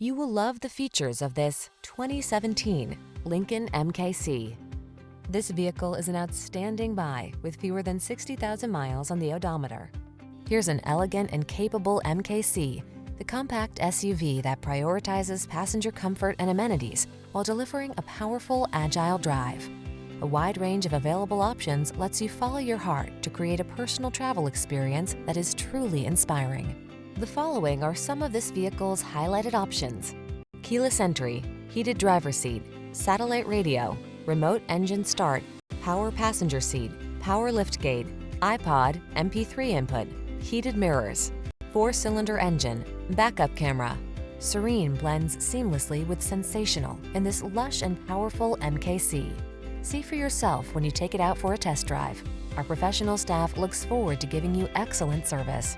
You will love the features of this 2017 Lincoln MKC. This vehicle is an outstanding buy with fewer than 60,000 miles on the odometer. Here's an elegant and capable MKC, the compact SUV that prioritizes passenger comfort and amenities while delivering a powerful, agile drive. A wide range of available options lets you follow your heart to create a personal travel experience that is truly inspiring. The following are some of this vehicle's highlighted options: keyless entry, heated driver's seat, satellite radio, remote engine start, power passenger seat, power liftgate, iPod, MP3 input, heated mirrors, 4-cylinder engine, backup camera. Serene blends seamlessly with sensational in this lush and powerful MKC. See for yourself when you take it out for a test drive. Our professional staff looks forward to giving you excellent service.